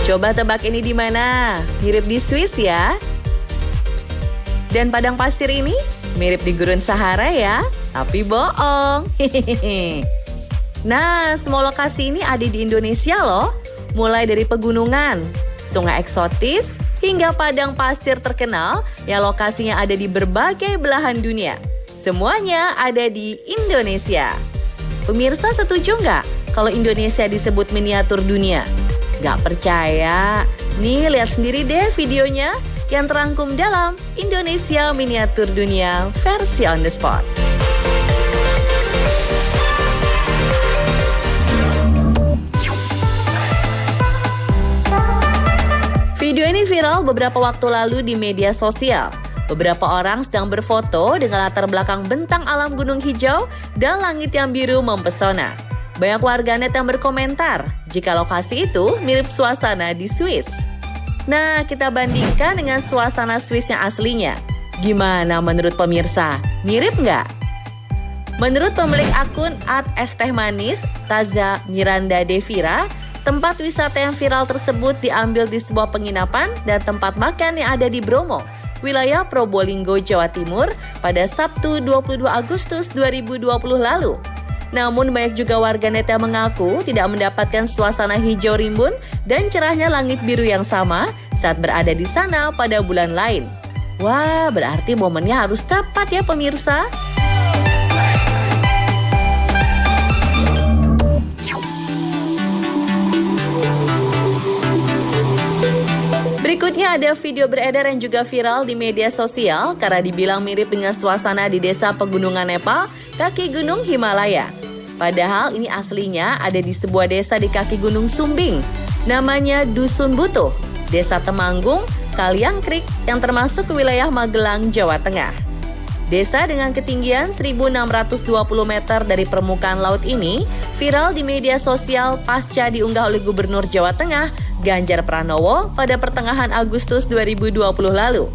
Coba tebak ini di mana? Mirip di Swiss ya? Dan padang pasir ini mirip di Gurun Sahara ya? Tapi bohong. Nah, semua lokasi ini ada di Indonesia loh. Mulai dari pegunungan, sungai eksotis, hingga padang pasir terkenal yang lokasinya ada di berbagai belahan dunia. Semuanya ada di Indonesia. Pemirsa setuju nggak kalau Indonesia disebut miniatur dunia? Nggak percaya? Nih, lihat sendiri deh videonya yang terangkum dalam Indonesia Miniatur Dunia versi on the spot. Video ini viral beberapa waktu lalu di media sosial. Beberapa orang sedang berfoto dengan latar belakang bentang alam gunung hijau dan langit yang biru mempesona. Banyak warganet yang berkomentar jika lokasi itu mirip suasana di Swiss. Nah, kita bandingkan dengan suasana Swiss yang aslinya. Gimana menurut pemirsa? Mirip nggak? Menurut pemilik akun @estehmanis, Taza Miranda Devira, tempat wisata yang viral tersebut diambil di sebuah penginapan dan tempat makan yang ada di Bromo, wilayah Probolinggo, Jawa Timur pada Sabtu 22 Agustus 2020 lalu. Namun banyak juga warganet yang mengaku tidak mendapatkan suasana hijau rimbun dan cerahnya langit biru yang sama saat berada di sana pada bulan lain. Wah, berarti momennya harus tepat ya pemirsa. Berikutnya ada video beredar yang juga viral di media sosial karena dibilang mirip dengan suasana di desa pegunungan Nepal, kaki gunung Himalaya. Padahal ini aslinya ada di sebuah desa di kaki gunung Sumbing, namanya Dusun Butuh, Desa Temanggung, Kaliangkrik yang termasuk ke wilayah Magelang, Jawa Tengah. Desa dengan ketinggian 1.620 meter dari permukaan laut ini viral di media sosial pasca diunggah oleh Gubernur Jawa Tengah Ganjar Pranowo pada pertengahan Agustus 2020 lalu.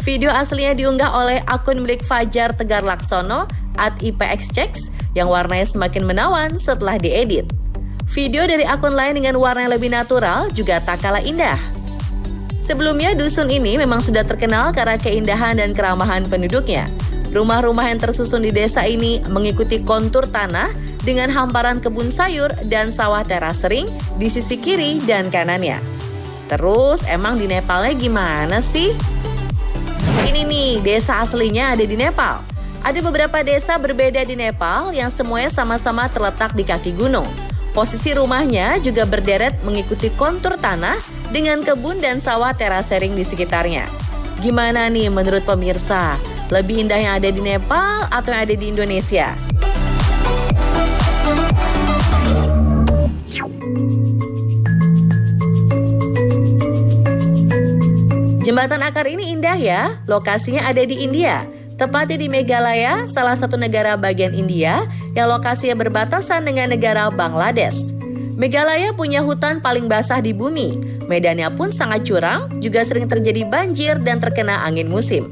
Video aslinya diunggah oleh akun milik Fajar Tegar Laksono @ipxchecks yang warnanya semakin menawan setelah diedit. Video dari akun lain dengan warna yang lebih natural juga tak kalah indah. Sebelumnya dusun ini memang sudah terkenal karena keindahan dan keramahan penduduknya. Rumah-rumah yang tersusun di desa ini mengikuti kontur tanah dengan hamparan kebun sayur dan sawah teras sering di sisi kiri dan kanannya. Terus emang di Nepalnya gimana sih? Ini nih, desa aslinya ada di Nepal. Ada beberapa desa berbeda di Nepal yang semuanya sama-sama terletak di kaki gunung. Posisi rumahnya juga berderet mengikuti kontur tanah dengan kebun dan sawah terasering di sekitarnya. Gimana nih menurut pemirsa? Lebih indah yang ada di Nepal atau yang ada di Indonesia? Jembatan Akar ini indah ya, lokasinya ada di India. Tepatnya di Meghalaya, salah satu negara bagian India yang lokasinya berbatasan dengan negara Bangladesh. Meghalaya punya hutan paling basah di bumi, medannya pun sangat curam, juga sering terjadi banjir dan terkena angin musim.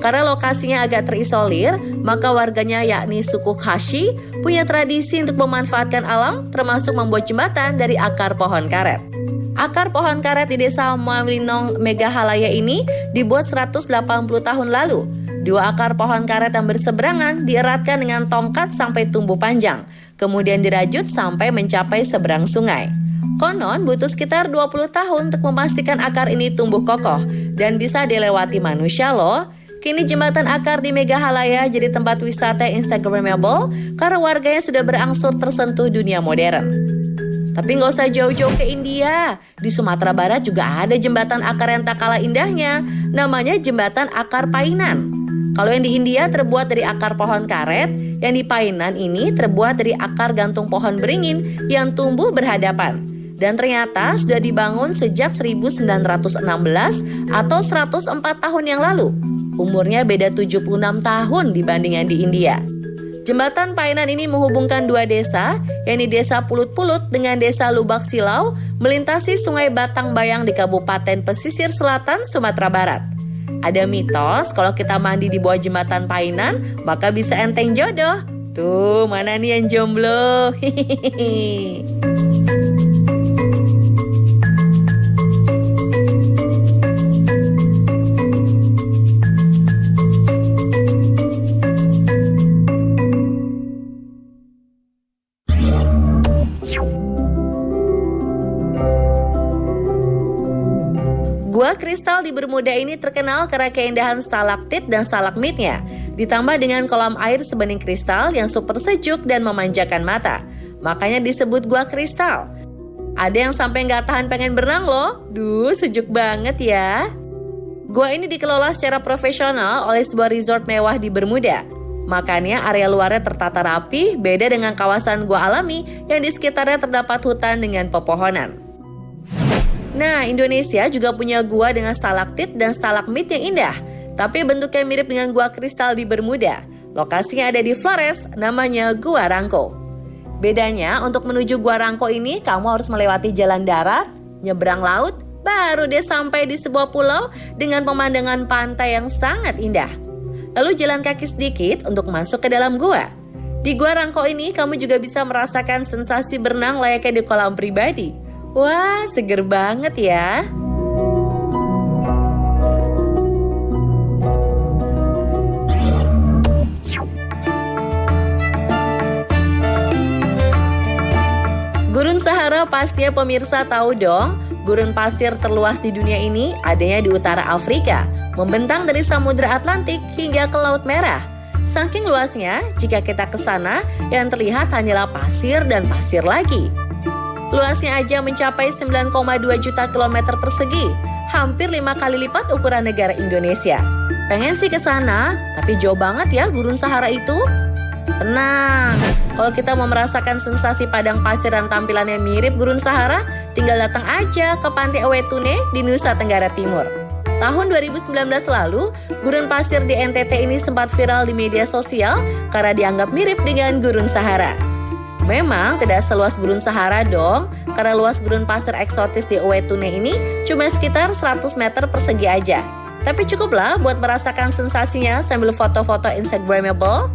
Karena lokasinya agak terisolir, maka warganya yakni suku Khashi punya tradisi untuk memanfaatkan alam termasuk membuat jembatan dari akar pohon karet. Akar pohon karet di desa Malinong, Meghalaya ini dibuat 180 tahun lalu. Dua akar pohon karet yang berseberangan dieratkan dengan tongkat sampai tumbuh panjang, kemudian dirajut sampai mencapai seberang sungai. Konon butuh sekitar 20 tahun untuk memastikan akar ini tumbuh kokoh dan bisa dilewati manusia loh. Kini jembatan akar di Meghalaya jadi tempat wisata Instagramable karena warganya sudah berangsur tersentuh dunia modern. Tapi nggak usah jauh-jauh ke India. Di Sumatera Barat juga ada jembatan akar yang tak kalah indahnya. Namanya jembatan akar Painan. Kalau yang di India terbuat dari akar pohon karet, yang di Painan ini terbuat dari akar gantung pohon beringin yang tumbuh berhadapan. Dan ternyata sudah dibangun sejak 1916 atau 104 tahun yang lalu. Umurnya beda 76 tahun dibanding yang di India. Jembatan Painan ini menghubungkan dua desa, yakni Desa Pulut-Pulut dengan Desa Lubak Silau, melintasi Sungai Batang Bayang di Kabupaten Pesisir Selatan, Sumatera Barat. Ada mitos kalau kita mandi di bawah jembatan Painan, maka bisa enteng jodoh. Tuh, mana nih yang jomblo? Gua kristal di Bermuda ini terkenal karena keindahan stalaktit dan stalagmitnya, ditambah dengan kolam air sebening kristal yang super sejuk dan memanjakan mata. Makanya disebut gua kristal. Ada yang sampai nggak tahan pengen berenang loh. Duh, sejuk banget ya. Gua ini dikelola secara profesional oleh sebuah resort mewah di Bermuda. Makanya area luarnya tertata rapi, beda dengan kawasan gua alami yang di sekitarnya terdapat hutan dengan pepohonan. Nah, Indonesia juga punya gua dengan stalaktit dan stalagmit yang indah, tapi bentuknya mirip dengan gua kristal di Bermuda. Lokasinya ada di Flores, namanya Gua Rangko. Bedanya, untuk menuju Gua Rangko ini, kamu harus melewati jalan darat, nyebrang laut, baru deh sampai di sebuah pulau dengan pemandangan pantai yang sangat indah. Lalu jalan kaki sedikit untuk masuk ke dalam gua. Di Gua Rangko ini, kamu juga bisa merasakan sensasi berenang layaknya di kolam pribadi. Wah, seger banget ya. Gurun Sahara pastinya pemirsa tahu dong. Gurun pasir terluas di dunia ini adanya di utara Afrika, membentang dari Samudra Atlantik hingga ke Laut Merah. Saking luasnya, jika kita ke sana, yang terlihat hanyalah pasir dan pasir lagi. Luasnya aja mencapai 9,2 juta kilometer persegi, hampir 5 kali lipat ukuran negara Indonesia. Pengen sih ke sana, tapi jauh banget ya Gurun Sahara itu. Tenang, kalau kita mau merasakan sensasi padang pasir dan tampilannya mirip Gurun Sahara, tinggal datang aja ke Pantai Owetune di Nusa Tenggara Timur. Tahun 2019 lalu, gurun pasir di NTT ini sempat viral di media sosial karena dianggap mirip dengan Gurun Sahara. Memang tidak seluas Gurun Sahara dong, karena luas gurun pasir eksotis di Owetune ini cuma sekitar 100 meter persegi aja. Tapi cukuplah buat merasakan sensasinya sambil foto-foto Instagramable.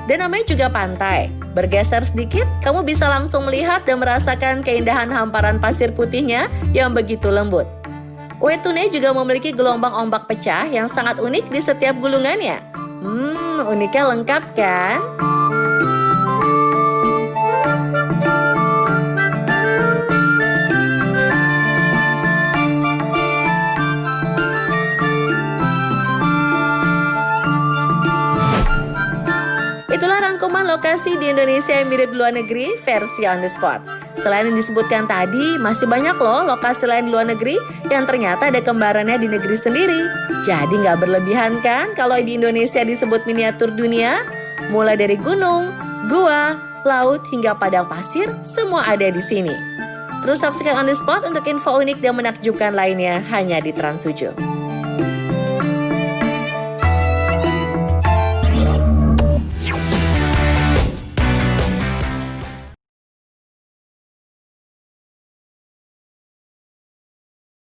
Dan namanya juga pantai. Bergeser sedikit, kamu bisa langsung melihat dan merasakan keindahan hamparan pasir putihnya yang begitu lembut. Owetune juga memiliki gelombang ombak pecah yang sangat unik di setiap gulungannya. Uniknya lengkap kan? Itulah rangkuman lokasi di Indonesia yang mirip luar negeri versi on the spot. Selain yang disebutkan tadi, masih banyak loh lokasi lain di luar negeri yang ternyata ada kembarannya di negeri sendiri. Jadi nggak berlebihan kan kalau di Indonesia disebut miniatur dunia? Mulai dari gunung, gua, laut hingga padang pasir, semua ada di sini. Terus saksikan on the spot untuk info unik dan menakjubkan lainnya hanya di Trans 7.